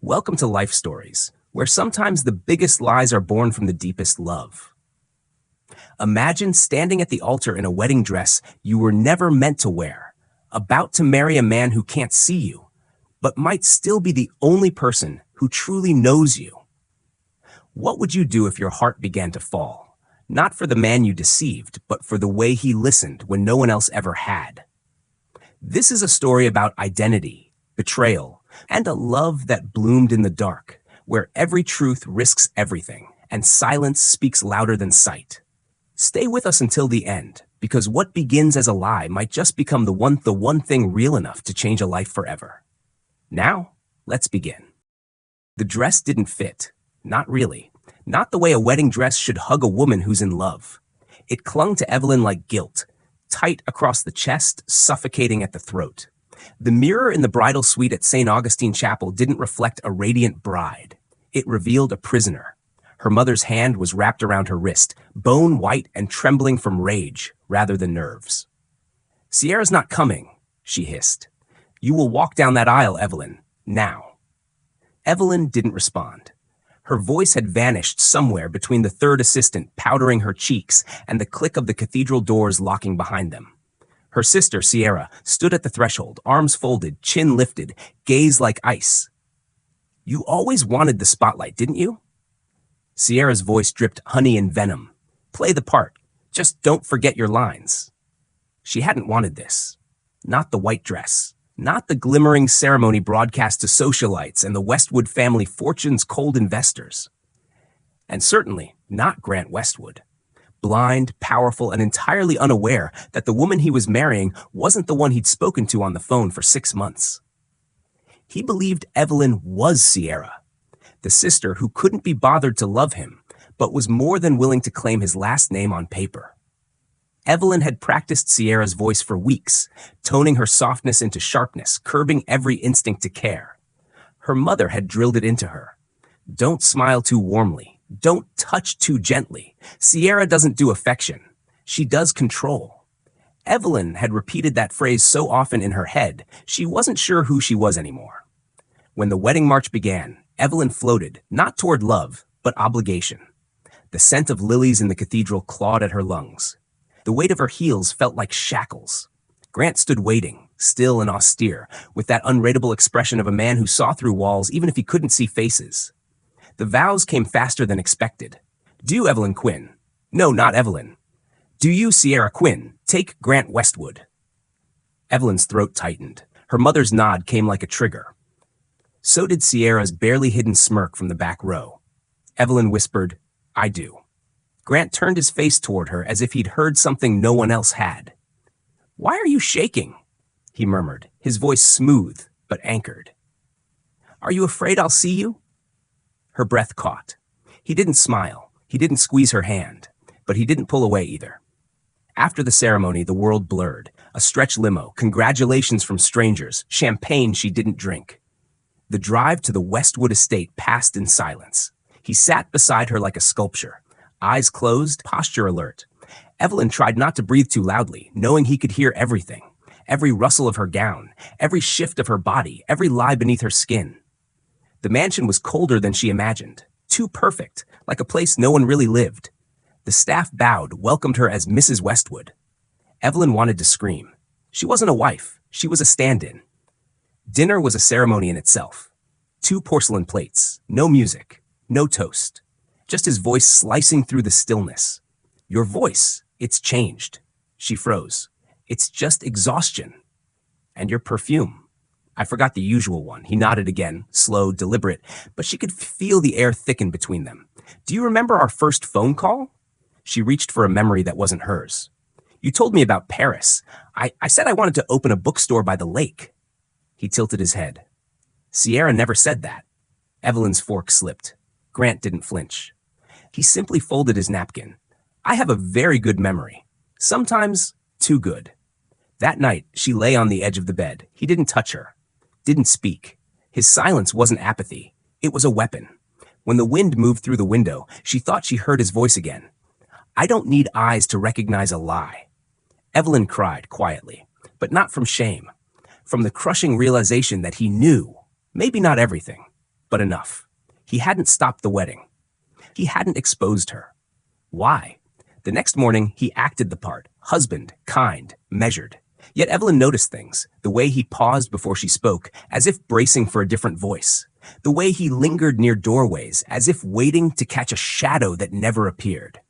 Welcome to Life Stories, where sometimes the biggest lies are born from the deepest love. Imagine standing at the altar in a wedding dress you were never meant to wear, about to marry a man who can't see you, but might still be the only person who truly knows you. What would you do if your heart began to fall? Not for the man you deceived, but for the way he listened when no one else ever had. This is a story about identity, betrayal, and a love that bloomed in the dark, where every truth risks everything, and silence speaks louder than sight. Stay with us until the end, because what begins as a lie might just become the one thing real enough to change a life forever. Now, let's begin. The dress didn't fit. Not really. Not the way a wedding dress should hug a woman who's in love. It clung to Evelyn like guilt, tight across the chest, suffocating at the throat. The mirror in the bridal suite at St. Augustine Chapel didn't reflect a radiant bride. It revealed a prisoner. Her mother's hand was wrapped around her wrist, bone white and trembling from rage rather than nerves. "Sierra's not coming," she hissed. "You will walk down that aisle, Evelyn, now." Evelyn didn't respond. Her voice had vanished somewhere between the third assistant powdering her cheeks and the click of the cathedral doors locking behind them. Her sister, Sierra, stood at the threshold, arms folded, chin lifted, gaze like ice. "You always wanted the spotlight, didn't you?" Sierra's voice dripped honey and venom. "Play the part. Just don't forget your lines." She hadn't wanted this. Not the white dress. Not the glimmering ceremony broadcast to socialites and the Westwood family fortune's cold investors. And certainly not Grant Westwood. Blind, powerful, and entirely unaware that the woman he was marrying wasn't the one he'd spoken to on the phone for 6 months. He believed Evelyn was Sierra, the sister who couldn't be bothered to love him, but was more than willing to claim his last name on paper. Evelyn had practiced Sierra's voice for weeks, toning her softness into sharpness, curbing every instinct to care. Her mother had drilled it into her. Don't smile too warmly. Don't touch too gently. Sierra doesn't do affection. She does control. Evelyn had repeated that phrase so often in her head, she wasn't sure who she was anymore. When the wedding march began, Evelyn floated, not toward love, but obligation. The scent of lilies in the cathedral clawed at her lungs. The weight of her heels felt like shackles. Grant stood waiting, still and austere, with that unreadable expression of a man who saw through walls even if he couldn't see faces. The vows came faster than expected. "Do, Evelyn Quinn." "No, not Evelyn." "Do you, Sierra Quinn, take Grant Westwood." Evelyn's throat tightened. Her mother's nod came like a trigger. So did Sierra's barely hidden smirk from the back row. Evelyn whispered, "I do." Grant turned his face toward her as if he'd heard something no one else had. "Why are you shaking?" he murmured, his voice smooth but anchored. "Are you afraid I'll see you?" Her breath caught. He didn't smile. He didn't squeeze her hand, but he didn't pull away either. After the ceremony, the world blurred. A stretch limo, congratulations from strangers, champagne she didn't drink. The drive to the Westwood estate passed in silence. He sat beside her like a sculpture, eyes closed, posture alert. Evelyn tried not to breathe too loudly, knowing he could hear everything. Every rustle of her gown, every shift of her body, every lie beneath her skin. The mansion was colder than she imagined. Too perfect, like a place no one really lived. The staff bowed, welcomed her as Mrs. Westwood. Evelyn wanted to scream. She wasn't a wife. She was a stand-in. Dinner was a ceremony in itself. 2 porcelain plates, no music, no toast. Just his voice slicing through the stillness. "Your voice, it's changed." She froze. "It's just exhaustion." "And your perfume." "I forgot the usual one." He nodded again, slow, deliberate, but she could feel the air thicken between them. "Do you remember our first phone call?" She reached for a memory that wasn't hers. "You told me about Paris. I said I wanted to open a bookstore by the lake." He tilted his head. "Sierra never said that." Evelyn's fork slipped. Grant didn't flinch. He simply folded his napkin. "I have a very good memory. Sometimes too good." That night, she lay on the edge of the bed. He didn't touch her. Didn't speak. His silence wasn't apathy. It was a weapon. When the wind moved through the window, she thought she heard his voice again. "I don't need eyes to recognize a lie." Evelyn cried quietly, but not from shame. From the crushing realization that he knew, maybe not everything, But enough. He hadn't stopped the wedding. He hadn't exposed her. Why? The next morning, he acted the part, husband, kind, measured. Yet Evelyn noticed things, the way he paused before she spoke, as if bracing for a different voice. The way he lingered near doorways, as if waiting to catch a shadow that never appeared.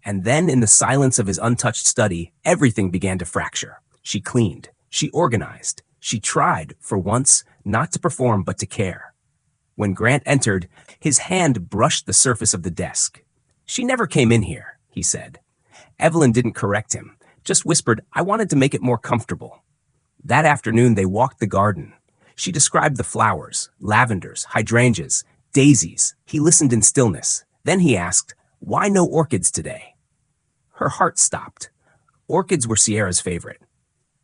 And then, in the silence of his untouched study, everything began to fracture. She cleaned. She organized. She tried, for once, not to perform but to care. When Grant entered, his hand brushed the surface of the desk. "She never came in here," he said. Evelyn didn't correct him, just whispered, "I wanted to make it more comfortable." That afternoon, they walked the garden. She described the flowers, lavenders, hydrangeas, daisies. He listened in stillness. Then he asked, "Why no orchids today?" Her heart stopped. Orchids were Sierra's favorite.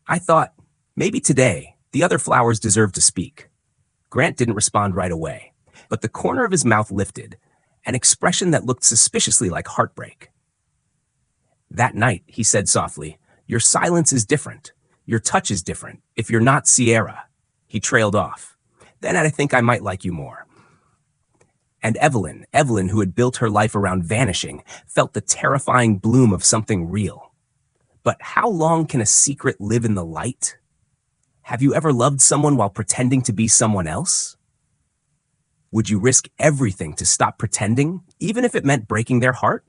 "I thought, maybe today, the other flowers deserve to speak." Grant didn't respond right away, but the corner of his mouth lifted, an expression that looked suspiciously like heartbreak. That night, he said softly, "Your silence is different. Your touch is different, if you're not Sierra." He trailed off. "Then I think I might like you more." And Evelyn, who had built her life around vanishing, felt the terrifying bloom of something real. But how long can a secret live in the light? Have you ever loved someone while pretending to be someone else? Would you risk everything to stop pretending, even if it meant breaking their heart?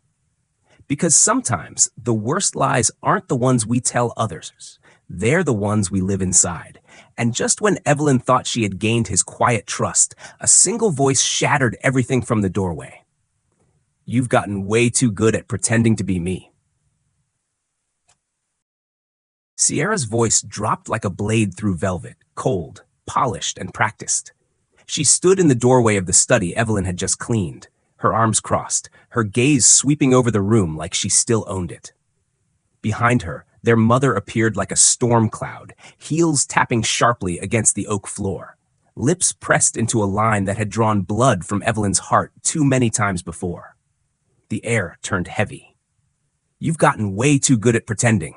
Because sometimes the worst lies aren't the ones we tell others. They're the ones we live inside. And just when Evelyn thought she had gained his quiet trust, a single voice shattered everything from the doorway. "You've gotten way too good at pretending to be me." Sierra's voice dropped like a blade through velvet, cold, polished, and practiced. She stood in the doorway of the study Evelyn had just cleaned, her arms crossed, her gaze sweeping over the room like she still owned it. Behind her, their mother appeared like a storm cloud, heels tapping sharply against the oak floor, lips pressed into a line that had drawn blood from Evelyn's heart too many times before. The air turned heavy. "You've gotten way too good at pretending,"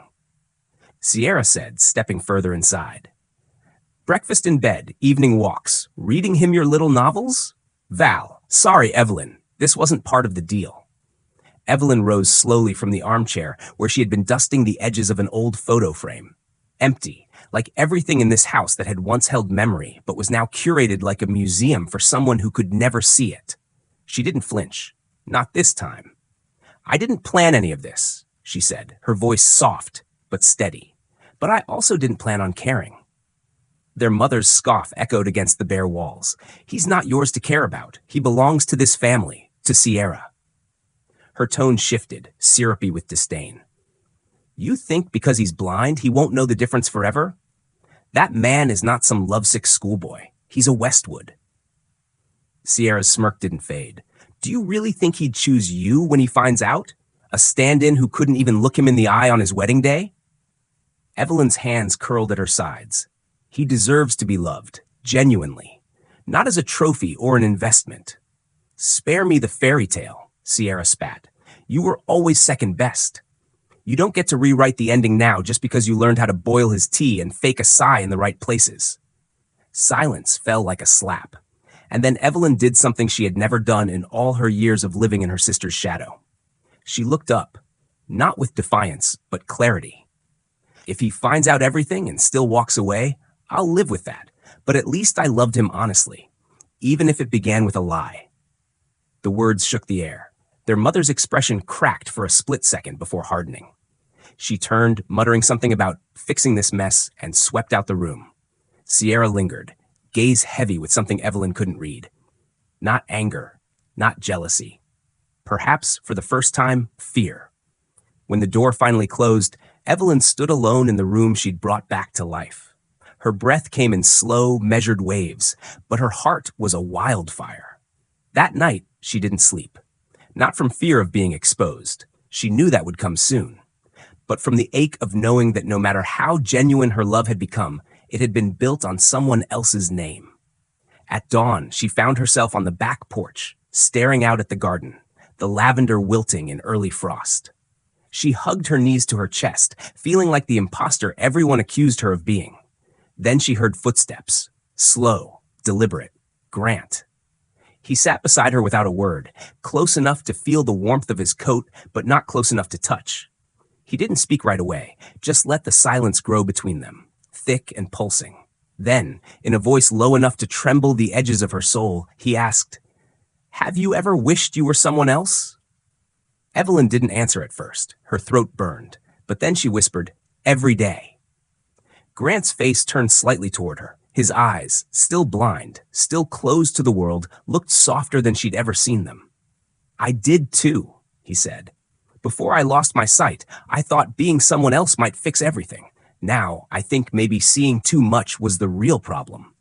Sierra said, stepping further inside. "Breakfast in bed, evening walks, reading him your little novels?" "Val, sorry, Evelyn, this wasn't part of the deal." Evelyn rose slowly from the armchair where she had been dusting the edges of an old photo frame. Empty, like everything in this house that had once held memory, but was now curated like a museum for someone who could never see it. She didn't flinch. Not this time. "I didn't plan any of this," she said, her voice soft but steady. "But I also didn't plan on caring." Their mother's scoff echoed against the bare walls. "He's not yours to care about. He belongs to this family, to Sierra." Her tone shifted, syrupy with disdain. "You think because he's blind, he won't know the difference forever? That man is not some lovesick schoolboy. He's a Westwood." Sierra's smirk didn't fade. "Do you really think he'd choose you when he finds out? A stand-in who couldn't even look him in the eye on his wedding day?" Evelyn's hands curled at her sides. "He deserves to be loved, genuinely, not as a trophy or an investment." "Spare me the fairy tale," Sierra spat. "You were always second best. You don't get to rewrite the ending now just because you learned how to boil his tea and fake a sigh in the right places." Silence fell like a slap. And then Evelyn did something she had never done in all her years of living in her sister's shadow. She looked up, not with defiance, but clarity. "If he finds out everything and still walks away, I'll live with that. But at least I loved him honestly, even if it began with a lie." The words shook the air. Their mother's expression cracked for a split second before hardening. She turned, muttering something about fixing this mess, and swept out the room. Sierra lingered, gaze heavy with something Evelyn couldn't read. Not anger, not jealousy. Perhaps, for the first time, fear. When the door finally closed, Evelyn stood alone in the room she'd brought back to life. Her breath came in slow, measured waves, but her heart was a wildfire. That night, she didn't sleep. Not from fear of being exposed. She knew that would come soon. But from the ache of knowing that no matter how genuine her love had become, it had been built on someone else's name. At dawn, she found herself on the back porch, staring out at the garden, the lavender wilting in early frost. She hugged her knees to her chest, feeling like the imposter everyone accused her of being. Then she heard footsteps, slow, deliberate. Grant. He sat beside her without a word, close enough to feel the warmth of his coat, but not close enough to touch. He didn't speak right away, just let the silence grow between them, thick and pulsing. Then, in a voice low enough to tremble the edges of her soul, he asked, "Have you ever wished you were someone else?" Evelyn didn't answer at first. Her throat burned. But then she whispered, "Every day." Grant's face turned slightly toward her. His eyes, still blind, still closed to the world, looked softer than she'd ever seen them. "I did too," he said. "Before I lost my sight, I thought being someone else might fix everything. Now, I think maybe seeing too much was the real problem."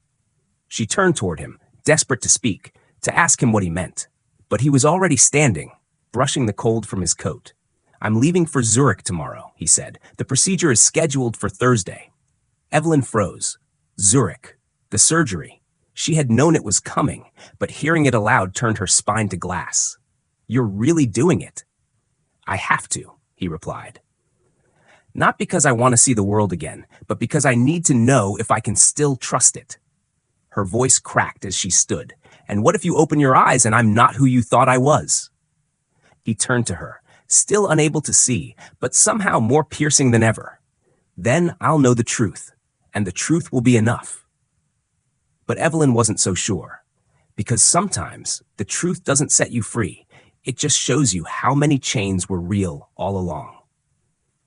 She turned toward him, desperate to speak, to ask him what he meant. But he was already standing, brushing the cold from his coat. "I'm leaving for Zurich tomorrow," he said. "The procedure is scheduled for Thursday." Evelyn froze. Zurich. The surgery. She had known it was coming, but hearing it aloud turned her spine to glass. "You're really doing it?" "I have to," he replied. "Not because I want to see the world again, but because I need to know if I can still trust it." Her voice cracked as she stood. "And what if you open your eyes and I'm not who you thought I was?" He turned to her, still unable to see, but somehow more piercing than ever. "Then I'll know the truth, and the truth will be enough." But Evelyn wasn't so sure, because sometimes the truth doesn't set you free. It just shows you how many chains were real all along.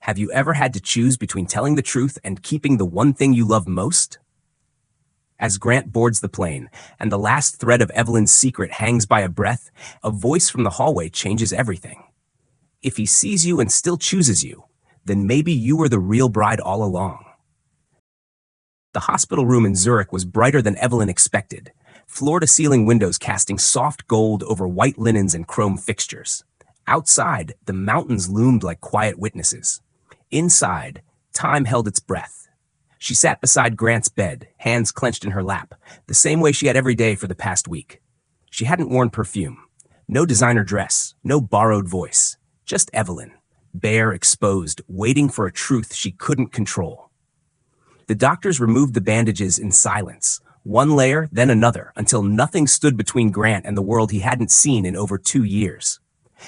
Have you ever had to choose between telling the truth and keeping the one thing you love most? As Grant boards the plane, and the last thread of Evelyn's secret hangs by a breath, a voice from the hallway changes everything. If he sees you and still chooses you, then maybe you were the real bride all along. The hospital room in Zurich was brighter than Evelyn expected, floor-to-ceiling windows casting soft gold over white linens and chrome fixtures. Outside, the mountains loomed like quiet witnesses. Inside, time held its breath. She sat beside Grant's bed, hands clenched in her lap, the same way she had every day for the past week. She hadn't worn perfume, no designer dress, no borrowed voice, just Evelyn, bare, exposed, waiting for a truth she couldn't control. The doctors removed the bandages in silence, one layer, then another, until nothing stood between Grant and the world he hadn't seen in over 2 years.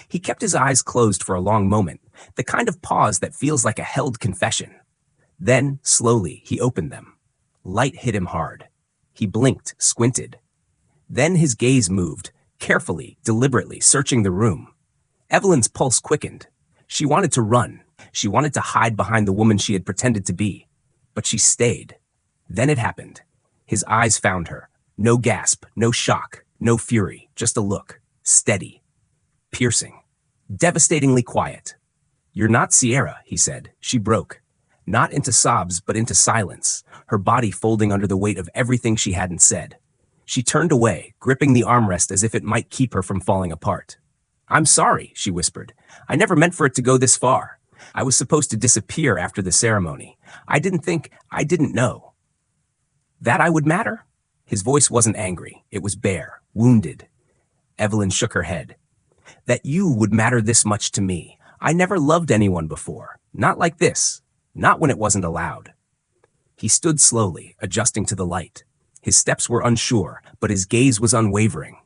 He kept his eyes closed for a long moment, the kind of pause that feels like a held confession. Then, slowly, he opened them. Light hit him hard. He blinked, squinted. Then his gaze moved, carefully, deliberately, searching the room. Evelyn's pulse quickened. She wanted to run. She wanted to hide behind the woman she had pretended to be. But she stayed. Then it happened. His eyes found her. No gasp, no shock, no fury, just a look. Steady. Piercing. Devastatingly quiet. "You're not Sierra," he said. She broke. Not into sobs, but into silence, her body folding under the weight of everything she hadn't said. She turned away, gripping the armrest as if it might keep her from falling apart. "I'm sorry," she whispered. "I never meant for it to go this far. I was supposed to disappear after the ceremony. I didn't know." "That I would matter?" His voice wasn't angry. It was bare, wounded. Evelyn shook her head. "That you would matter this much to me. I never loved anyone before. Not like this. Not when it wasn't allowed." He stood slowly, adjusting to the light. His steps were unsure, but his gaze was unwavering.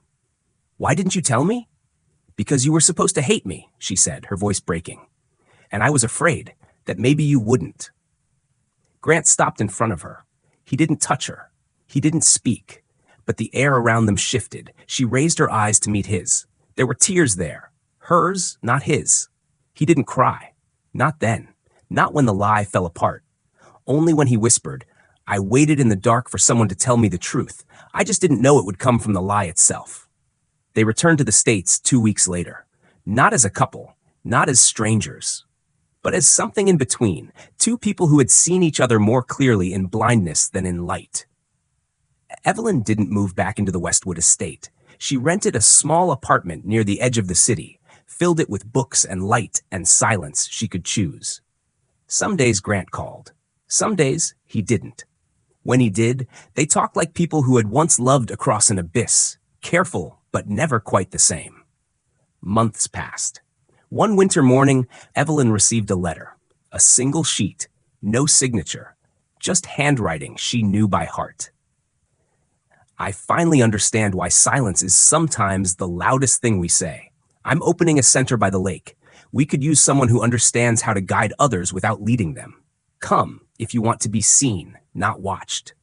"Why didn't you tell me?" "Because you were supposed to hate me," she said, her voice breaking. "And I was afraid that maybe you wouldn't." Grant stopped in front of her. He didn't touch her. He didn't speak. But the air around them shifted. She raised her eyes to meet his. There were tears there. Hers, not his. He didn't cry. Not then. Not when the lie fell apart. Only when he whispered, "I waited in the dark for someone to tell me the truth. I just didn't know it would come from the lie itself." They returned to the States 2 weeks later. Not as a couple. Not as strangers. But as something in between. Two people who had seen each other more clearly in blindness than in light. Evelyn didn't move back into the Westwood estate. She rented a small apartment near the edge of the city, filled it with books and light and silence she could choose. Some days Grant called. Some days he didn't. When he did, they talked like people who had once loved across an abyss, careful but never quite the same. Months passed. One winter morning, Evelyn received a letter. A single sheet, no signature, just handwriting she knew by heart. I finally understand why silence is sometimes the loudest thing we say. I'm opening a center by the lake. We could use someone who understands how to guide others without leading them. Come, if you want to be seen, not watched.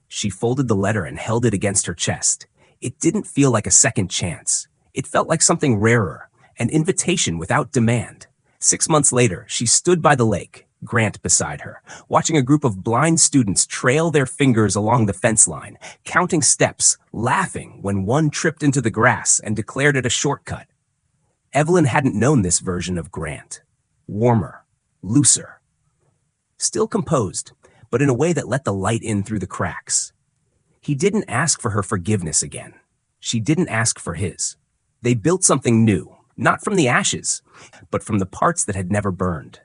She folded the letter and held it against her chest. It didn't feel like a second chance. It felt like something rarer, an invitation without demand. 6 months later, she stood by the lake, Grant beside her, watching a group of blind students trail their fingers along the fence line, counting steps, laughing when one tripped into the grass and declared it a shortcut. Evelyn hadn't known this version of Grant. Warmer, looser, still composed, but in a way that let the light in through the cracks. He didn't ask for her forgiveness again. She didn't ask for his. They built something new, not from the ashes, but from the parts that had never burned.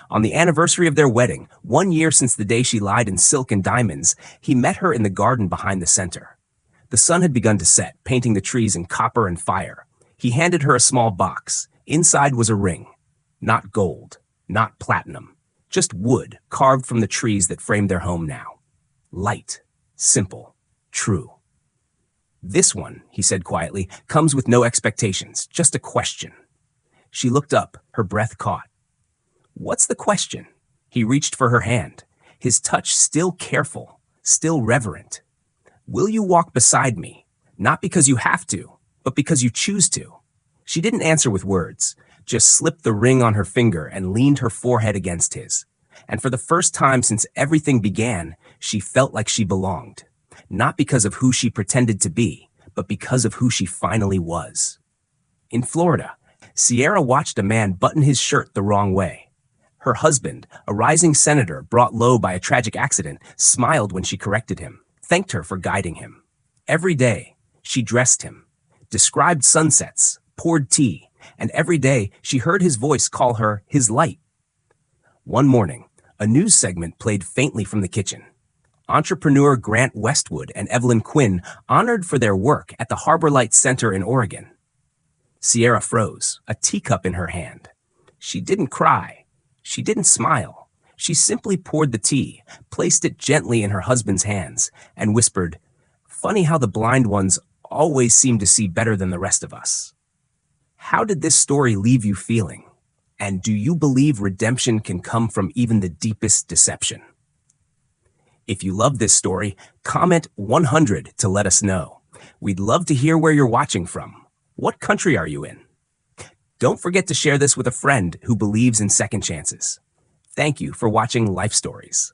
On the anniversary of their wedding, 1 year since the day she lied in silk and diamonds, he met her in the garden behind the center. The sun had begun to set, painting the trees in copper and fire. He handed her a small box. Inside was a ring. Not gold, not platinum, just wood carved from the trees that framed their home now. Light, simple, true. This one, he said quietly, comes with no expectations, just a question. She looked up, her breath caught. What's the question? He reached for her hand, his touch still careful, still reverent. Will you walk beside me? Not because you have to, but because you choose to. She didn't answer with words, just slipped the ring on her finger and leaned her forehead against his. And for the first time since everything began, she felt like she belonged. Not because of who she pretended to be, but because of who she finally was. In Florida, Sierra watched a man button his shirt the wrong way. Her husband, a rising senator brought low by a tragic accident, smiled when she corrected him, thanked her for guiding him. Every day, she dressed him, described sunsets, poured tea, and every day she heard his voice call her his light. One morning, a news segment played faintly from the kitchen. Entrepreneur Grant Westwood and Evelyn Quinn honored for their work at the Harbor Light Center in Oregon. Sierra froze, a teacup in her hand. She didn't cry. She didn't smile. She simply poured the tea, placed it gently in her husband's hands, and whispered, "Funny how the blind ones always seem to see better than the rest of us." How did this story leave you feeling? And do you believe redemption can come from even the deepest deception? If you love this story, comment 100 to let us know. We'd love to hear where you're watching from. What country are you in? Don't forget to share this with a friend who believes in second chances. Thank you for watching Life Stories.